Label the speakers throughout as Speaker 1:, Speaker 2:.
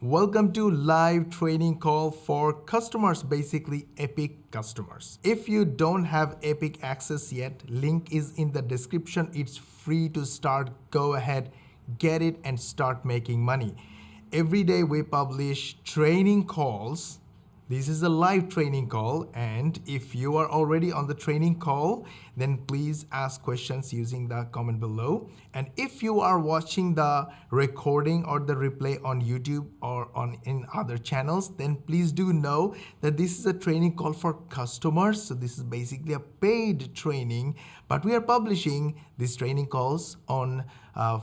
Speaker 1: Welcome to live training call for customers, basically Epic customers. If you don't have Epic access yet, link is in the description. It's free to start. Go ahead, get it and start making money. Every day we publish training calls. This is a live training call, and if you are already on the training call, then please ask questions using the comment below. And if you are watching the recording or the replay on YouTube or in other channels, then please do know that this is a training call for customers. So this is basically a paid training, but we are publishing these training calls on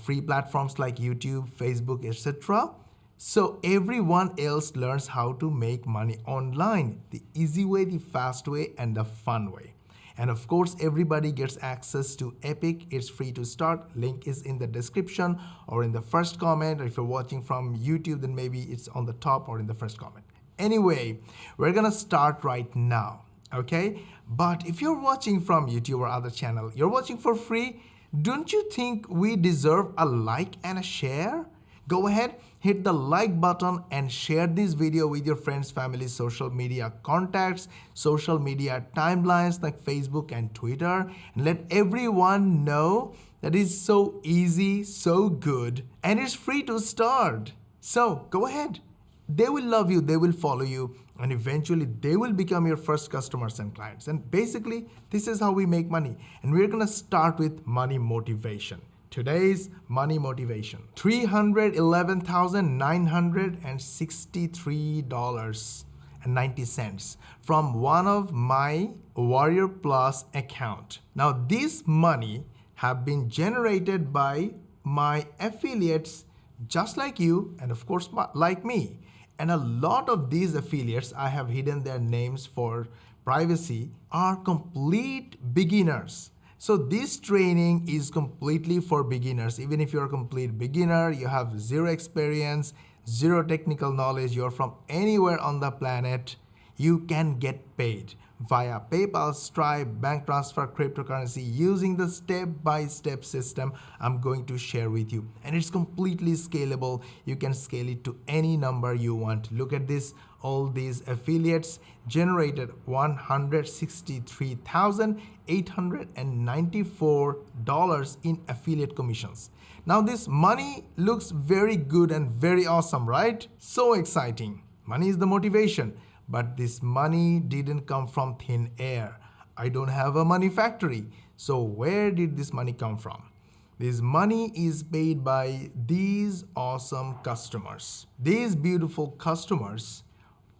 Speaker 1: free platforms like YouTube, Facebook, etc. So everyone else learns how to make money online, the easy way, the fast way, and the fun way. And of course, everybody gets access to Epic. It's free to start. Link is in the description or in the first comment. Or if you're watching from YouTube, then maybe it's on the top or in the first comment. Anyway, we're gonna start right now, okay? But if you're watching from YouTube or other channel, you're watching for free, don't you think we deserve a like and a share? Go ahead, hit the like button and share this video with your friends, family, social media contacts, social media timelines like Facebook and Twitter, and let everyone know that it's so easy, so good, and it's free to start. So go ahead. They will love you, they will follow you, and eventually they will become your first customers and clients. And basically, this is how we make money. And we're gonna start with money motivation. Today's money motivation, $311,963.90 from one of my Warrior Plus account. Now this money have been generated by my affiliates just like you and of course like me. And a lot of these affiliates, I have hidden their names for privacy, are complete beginners. So this training is completely for beginners. Even if you're a complete beginner, you have zero experience, zero technical knowledge, you're from anywhere on the planet, you can get paid via PayPal, Stripe, bank transfer, cryptocurrency using the step-by-step system I'm going to share with you. And it's completely scalable. You can scale it to any number you want. Look at this. All these affiliates generated $163,894 in affiliate commissions. Now this money looks very good and very awesome, right? So exciting. Money is the motivation. But this money didn't come from thin air. I don't have a money factory. So where did this money come from? This money is paid by these awesome customers. These beautiful customers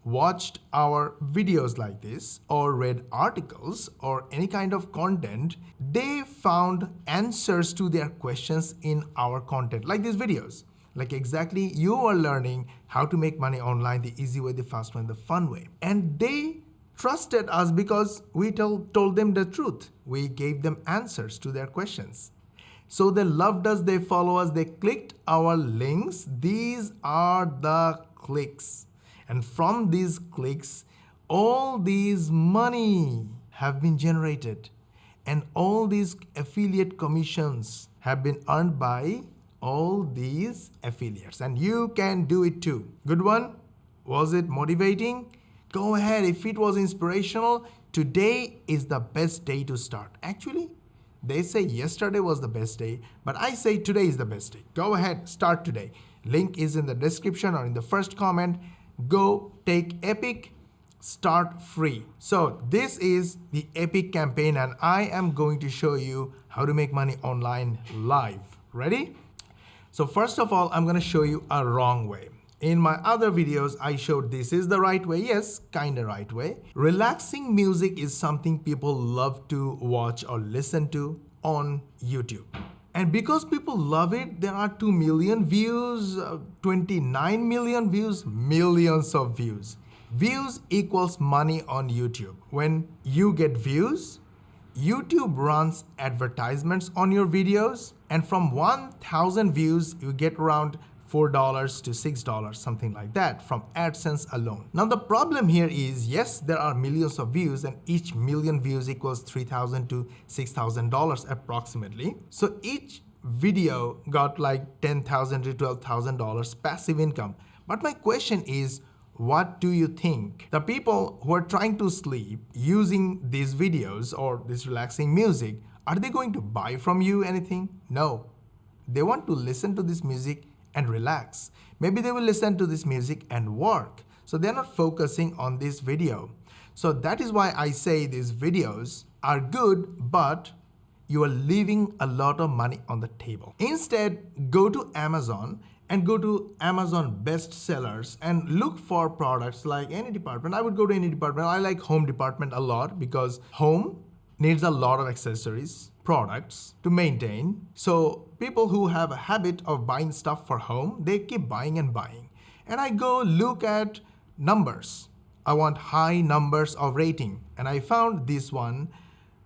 Speaker 1: watched our videos like this or read articles or any kind of content. They found answers to their questions in our content, like these videos. Like exactly you are learning how to make money online, the easy way, the fast way, and the fun way. And they trusted us because we told them the truth. We gave them answers to their questions. So they loved us, they follow us, they clicked our links. These are the clicks. And from these clicks, all these money have been generated. And all these affiliate commissions have been earned by all these affiliates, and you can do it too. Good one? Was it motivating? Go ahead. If it was inspirational, today is the best day to start. Actually, they say yesterday was the best day, but I say today is the best day. Go ahead, start today. Link is in the description or in the first comment. Go take Epic, start free. So this is the Epic campaign, and I am going to show you how to make money online live. Ready? So first of all, I'm gonna show you a wrong way. In my other videos, I showed this is the right way. Yes, kinda right way. Relaxing music is something people love to watch or listen to on YouTube. And because people love it, there are 2 million views, 29 million views, millions of views. Views equals money on YouTube. When you get views, YouTube runs advertisements on your videos, and from 1,000 views, you get around $4 to $6, something like that, from AdSense alone. Now the problem here is, yes, there are millions of views, and each million views equals $3,000 to $6,000 approximately. So each video got like $10,000 to $12,000 passive income. But my question is, what do you think? The people who are trying to sleep using these videos or this relaxing music, are they going to buy from you anything? No. They want to listen to this music and relax. Maybe they will listen to this music and work. So they're not focusing on this video. So that is why I say these videos are good, but you are leaving a lot of money on the table. Instead, go to Amazon and go to Amazon bestsellers and look for products like any department. I would go to any department. I like home department a lot because home needs a lot of accessories, products to maintain. So people who have a habit of buying stuff for home, they keep buying and buying. And I go look at numbers. I want high numbers of rating. And I found this one,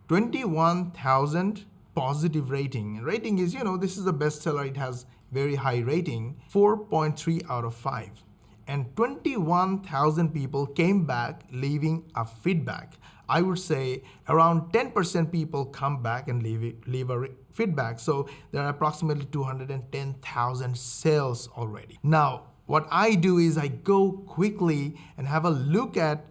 Speaker 1: 21,000 positive rating. Rating is, this is a bestseller. It has very high rating, 4.3 out of 5. And 21,000 people came back leaving a feedback. I would say around 10% people come back and leave a feedback. So there are approximately 210,000 sales already. Now, what I do is I go quickly and have a look at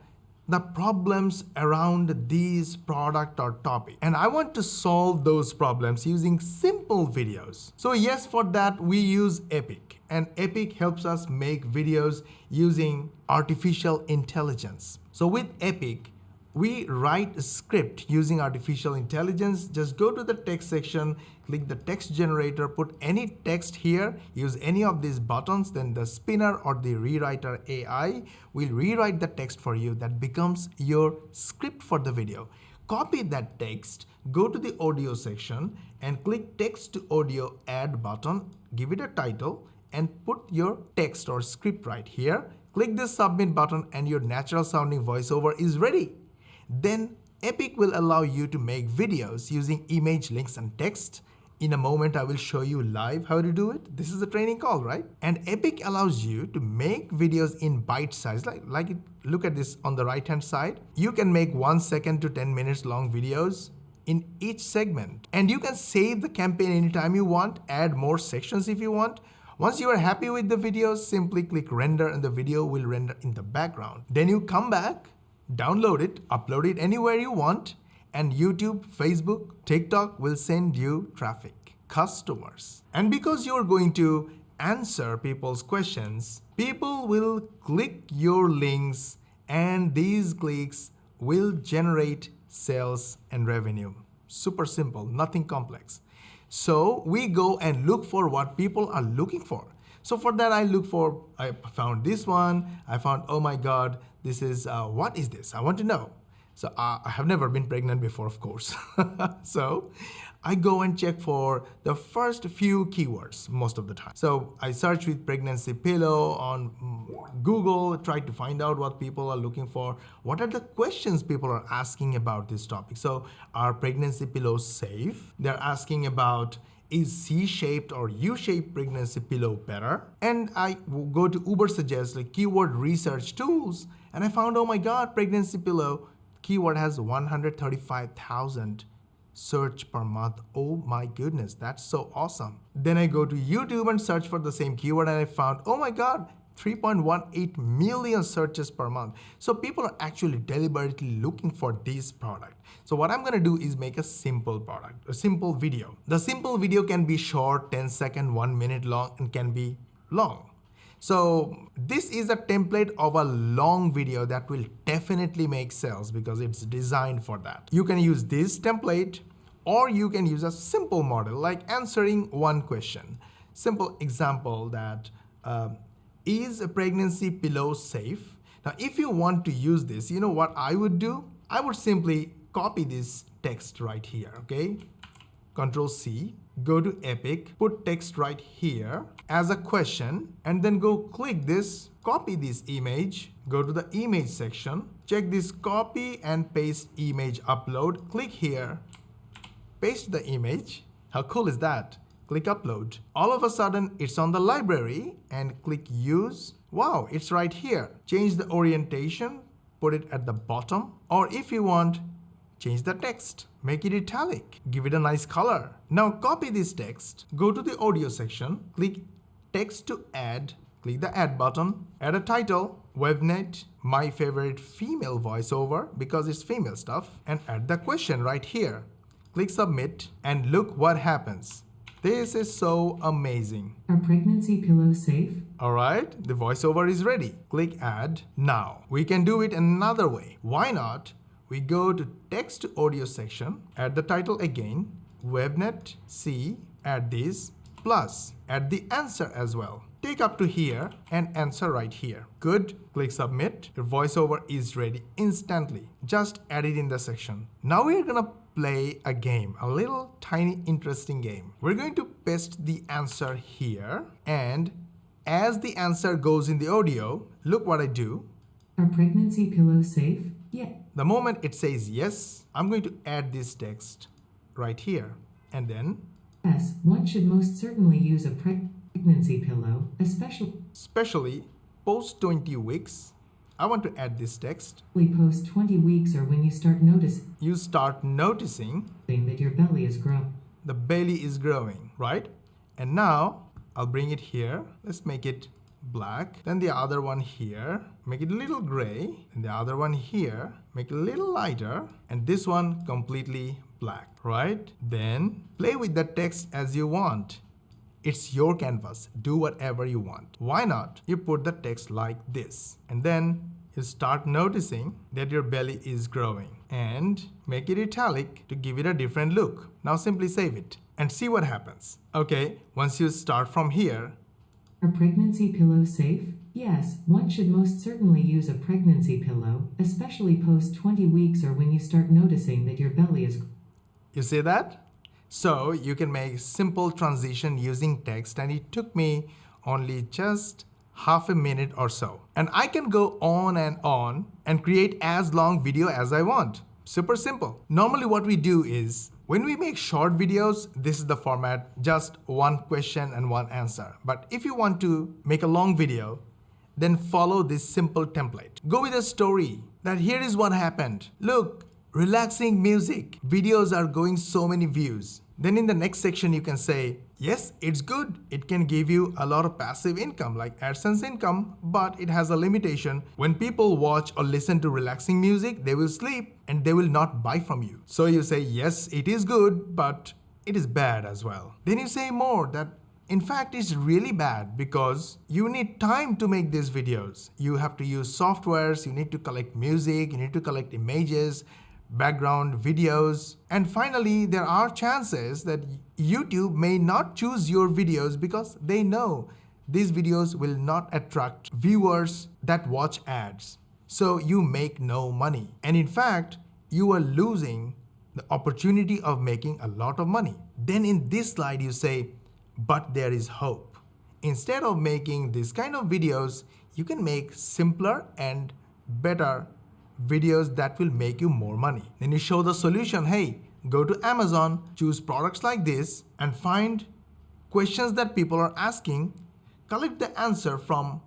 Speaker 1: the problems around these product or topic. And I want to solve those problems using simple videos. So yes, for that we use Epic. And Epic helps us make videos using artificial intelligence. So with Epic, we write a script using artificial intelligence. Just go to the text section, click the text generator, put any text here, use any of these buttons, then the spinner or the rewriter AI will rewrite the text for you. That becomes your script for the video. Copy that text, go to the audio section and click text to audio add button, give it a title and put your text or script right here. Click the submit button and your natural sounding voiceover is ready. Then Epic will allow you to make videos using image, links, and text. In a moment, I will show you live how to do it. This is a training call, right? And Epic allows you to make videos in bite size. Look at this on the right-hand side. You can make 1 second to 10 minutes long videos in each segment. And you can save the campaign anytime you want, add more sections if you want. Once you are happy with the videos, simply click render and the video will render in the background. Then you come back, download it, upload it anywhere you want, and YouTube, Facebook, TikTok will send you traffic, customers. And because you're going to answer people's questions, people will click your links and these clicks will generate sales and revenue. Super simple, nothing complex. So we go and look for what people are looking for. So for that, I found this one. I found, oh my God, this is, what is this? I want to know. So I have never been pregnant before, of course. So I go and check for the first few keywords most of the time. So I search with pregnancy pillow on Google, try to find out what people are looking for. What are the questions people are asking about this topic? So are pregnancy pillows safe? They're asking about, is C-shaped or U-shaped pregnancy pillow better? And I go to Uber Suggest, like keyword research tools, and I found, oh my God, pregnancy pillow keyword has 135,000 search per month. Oh my goodness, that's so awesome. Then I go to YouTube and search for the same keyword and I found, oh my God, 3.18 million searches per month. So people are actually deliberately looking for this product. So what I'm gonna do is make a simple product, a simple video. The simple video can be short, 10 second, 1 minute long, and can be long. So this is a template of a long video that will definitely make sales because it's designed for that. You can use this template or you can use a simple model like answering one question. Simple example that, is a pregnancy pillow safe? Now, if you want to use this, you know what I would do? I would simply copy this text right here, okay? Control C, go to Epic, put text right here as a question, and then go click this, copy this image, go to the image section, check this copy and paste image upload, click here, paste the image. How cool is that? Click upload. All of a sudden, it's on the library and click use. Wow, it's right here. Change the orientation, put it at the bottom, or if you want, change the text, make it italic, give it a nice color. Now copy this text, go to the audio section, click text to add, click the add button, add a title, WebNet, my favorite female voiceover because it's female stuff, and add the question right here. Click submit and look what happens. This is so amazing.
Speaker 2: Are pregnancy pillows safe?
Speaker 1: Alright, the voiceover is ready. Click add. Now, we can do it another way. Why not? We go to text to audio section, add the title again, WebNet, C, add this, plus add the answer as well. Take up to here and answer right here. Good. Click submit. Your voiceover is ready instantly. Just add it in the section. Now we're gonna play a game, a little tiny interesting game. We're going to paste the answer here, and as the answer goes in the audio, look what I do.
Speaker 2: Are pregnancy pillows safe? Yeah.
Speaker 1: The moment it says yes, I'm going to add this text right here, and then
Speaker 2: Yes, one should most certainly use a pregnancy pillow,
Speaker 1: especially post 20 weeks. I want to add this text.
Speaker 2: Post 20 weeks or when you start noticing
Speaker 1: You start noticing
Speaker 2: that your belly is growing.
Speaker 1: the belly is growing, right? And now I'll bring it here. Let's make it black. Then the other one here, make it a little gray. And the other one here, make it a little lighter. And this one completely black, right? Then play with the text as you want. It's your canvas. Do whatever you want. Why not? You put the text like this, and then you start noticing that your belly is growing, and make it italic to give it a different look. Now simply save it and see what happens. Okay, once you start from here.
Speaker 2: Are pregnancy pillows safe? Yes, one should most certainly use a pregnancy pillow, especially post 20 weeks or when you start noticing that your belly is.
Speaker 1: You see that? So you can make simple transition using text, and it took me only just half a minute or so. And I can go on and create as long video as I want. Super simple. Normally what we do is, when we make short videos, this is the format, just one question and one answer. But if you want to make a long video, then follow this simple template. Go with a story that here is what happened. Look, relaxing music. Videos are going so many views. Then in the next section, you can say, yes, it's good. It can give you a lot of passive income like AdSense income, but it has a limitation. When people watch or listen to relaxing music, they will sleep and they will not buy from you. So you say, yes, it is good, but it is bad as well. Then you say more that in fact, it's really bad because you need time to make these videos. You have to use softwares, you need to collect music, you need to collect images, background videos. And finally, there are chances that YouTube may not choose your videos because they know these videos will not attract viewers that watch ads. So you make no money. And in fact, you are losing the opportunity of making a lot of money. Then in this slide, you say, but there is hope. Instead of making this kind of videos, you can make simpler and better videos that will make you more money. Then you show the solution. Hey, go to Amazon, choose products like this, and find questions that people are asking, collect the answer from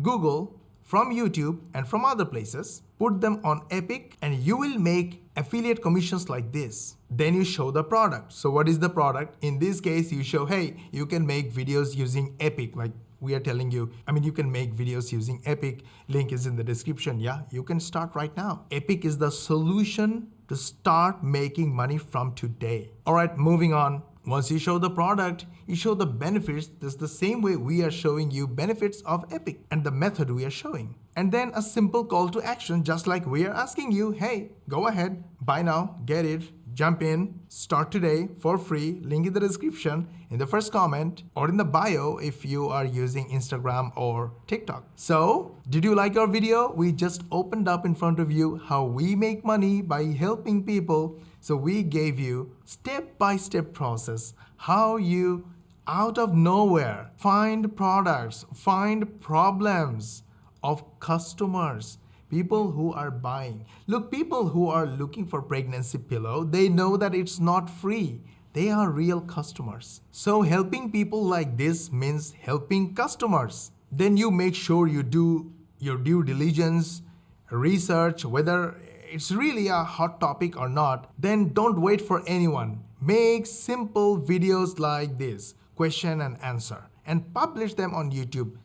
Speaker 1: Google, from YouTube, and from other places, put them on Epic, and you will make affiliate commissions like this. Then you show the product. So what is the product? In this case, you show, hey, you can make videos using Epic, like we are telling you. You can make videos using Epic. Link is in the description. Yeah, you can start right now. Epic is the solution to start making money from today. All right, moving on. Once you show the product, you show the benefits. That's the same way we are showing you benefits of Epic and the method we are showing. And then a simple call to action, just like we are asking you, hey, go ahead, buy now, get it, jump in, start today for free. Link in the description, in the first comment, or in the bio if you are using Instagram or TikTok. So, did you like our video? We just opened up in front of you how we make money by helping people. So we gave you step-by-step process, how you out of nowhere find products, find problems of customers, people who are buying. Look, people who are looking for pregnancy pillow, they know that it's not free. They are real customers. So helping people like this means helping customers. Then you make sure you do your due diligence, research whether it's really a hot topic or not. Then don't wait for anyone. Make simple videos like this, question and answer, and publish them on YouTube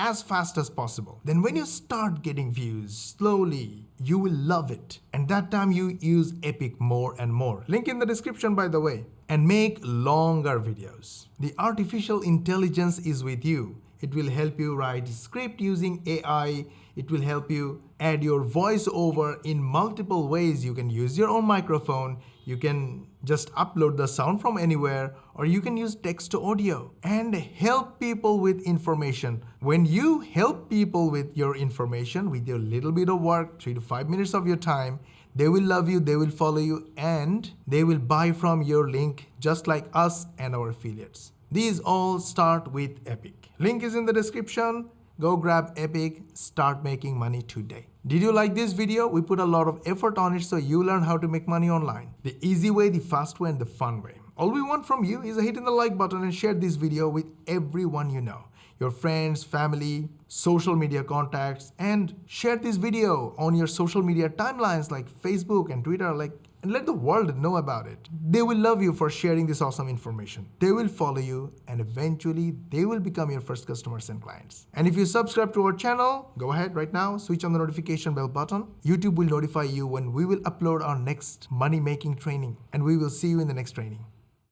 Speaker 1: as fast as possible. Then when you start getting views, slowly, you will love it. And that time you use Epic more and more. Link in the description, by the way. And make longer videos. The artificial intelligence is with you. It will help you write script using AI. It will help you add your voiceover in multiple ways. You can use your own microphone. You can just upload the sound from anywhere, or you can use text to audio and help people with information. When you help people with your information, with your little bit of work, 3 to 5 minutes of your time, they will love you, they will follow you, and they will buy from your link just like us and our affiliates. These all start with Epic. Link is in the description. Go grab Epic, start making money today. Did you like this video? We put a lot of effort on it so you learn how to make money online. The easy way, the fast way, and the fun way. All we want from you is a hit in the like button and share this video with everyone you know. Your friends, family, social media contacts, and share this video on your social media timelines like Facebook and Twitter, and let the world know about it. They will love you for sharing this awesome information. They will follow you, and eventually they will become your first customers and clients. And if you subscribe to our channel, go ahead right now, switch on the notification bell button. YouTube will notify you when we will upload our next money-making training, and we will see you in the next training.